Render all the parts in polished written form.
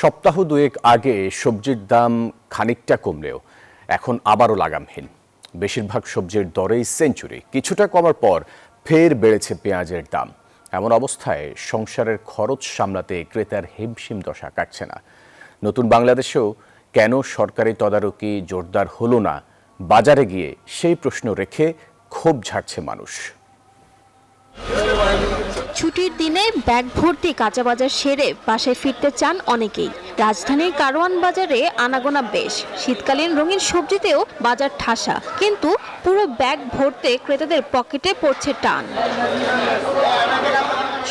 সপ্তাহ দুয়েক আগে সবজির দাম খানিকটা কমলেও এখন আবারও লাগামহীন। বেশিরভাগ সবজির দরেই সেঞ্চুরি। কিছুটা কমার পর ফের বেড়েছে পেঁয়াজের দাম। এমন অবস্থায় সংসারের খরচ সামলাতে ক্রেতার হিমশিম দশা কাটছে না। নতুন বাংলাদেশেও কেন সরকারি তদারকি জোরদার হলো না, বাজারে গিয়ে সেই প্রশ্ন রেখে ক্ষোভ ঝাড়ছে মানুষ। ছুটির দিনে ব্যাগ ভর্তি কাঁচা বাজার সেরে বাসায় ফিরতে চান অনেকেই। রাজধানীর কারওয়ান বাজারে আনাগোনা বেশ। শীতকালীন রঙিন সবজিতেও বাজার ঠাসা, কিন্তু পুরো ব্যাগ ভরতে ক্রেতাদের পকেটে পড়ছে টান।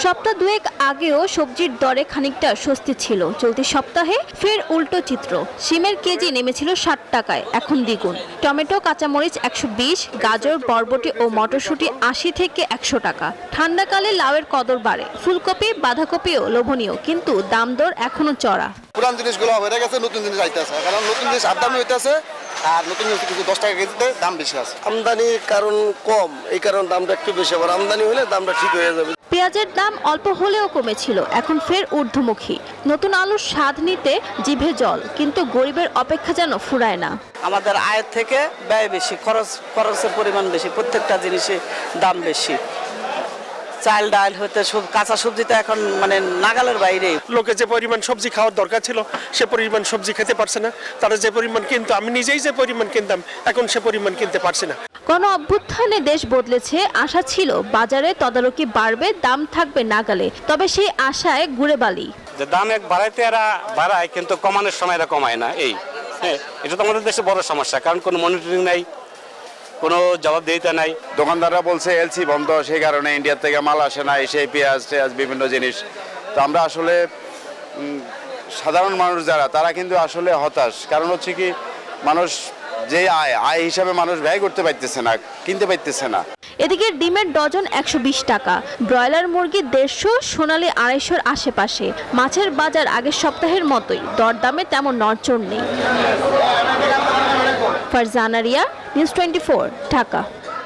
সপ্তাহ দুয়েক আগেও সবজির দরে খানিকটা স্বস্তি ছিল। চলতি সপ্তাহে ফের উল্টো চিত্র। শিমের কেজি নেমেছিল 60 টাকায়, এখন দ্বিগুণ। টমেটো, কাঁচামরিচ 120, গাজর, বরবটি ও মটরশুঁটি 80 থেকে 100 টাকা। ঠান্ডাকালে লাউয়ের কদর বাড়ে। ফুলকপি, বাঁধাকপিও লোভনীয়, কিন্তু দাম দর এখনো চড়া। পুরান জিনিসগুলো হয়ে গেছে, নতুন জিনিস আইতেছে, কারণ নতুন জিনিস দামি হইতেছে আর নতুন জিনিস কিন্তু 10 টাকা কেজিতে দাম বেশি আছে। আমদানির কারণ কম, এই কারণে দামটা একটু বেশি। আবার আমদানি হলে দামটা ঠিক হয়ে যাবে। পেঁয়াজের দাম অল্প হলেও কমেছিল, এখন ফের ঊর্ধ্বমুখী। নতুন আলুর স্বাদ নিতে জিভে জল, কিন্তু গরিবের অপেক্ষা যেন ফুরায় না। আমাদের আয়ের থেকে ব্যয় বেশি, খরচের পরিমাণ বেশি, প্রত্যেকটা জিনিসে দাম বেশি। চাল ডাল হতে কাঁচা সবজিটা এখন মানে নাগালের বাইরে। লোকে যে পরিমাণ সবজি খাওয়ার দরকার ছিল সে পরিমাণ সবজি খেতে পারছে না। তারা যে পরিমাণ কিনতো, আমি নিজেই যে পরিমাণ কিনতাম, এখন সে পরিমাণ কিনতে পারছি না। গণ অভ্যুত্থানে দেশ বদলেছে, আশা ছিল বাজারে তদারকি বাড়বে, দাম থাকবে নাগালে। তবে সেই আশায় গুড়ে বালি। যে দাম এক বাড়াইতে এরা বাড়ায়, কিন্তু কমানোর সময় এরা কমায় না। এটা তো আমাদের দেশে বড় সমস্যা, কারণ কোনো মনিটরিং নাই, কোনো জবাবদিহিতা নাই। দোকানদাররা বলছে এলসি বন্ধ, সেই কারণে ইন্ডিয়া থেকে মাল আসে না, এসে পেঁয়াজ বিভিন্ন জিনিস। তো আমরা আসলে সাধারণ মানুষ যারা, তারা কিন্তু আসলে হতাশ। কারণ হচ্ছে কি, মানুষ যে আয় হিসাবে মানুষ ব্যয় করতে পারতেছে না, কিনতে পারতেছে না। এদিকে ডিমের ডজন 120 টাকা, ব্রয়লার মুরগি 150, সোনালী 250-র আশেপাশে। মাছের বাজার আগের সপ্তাহের মতোই, দরদামে তেমন নড়চড় নেই। ফারজানা রিয়া, নিউজ 24, ঢাকা।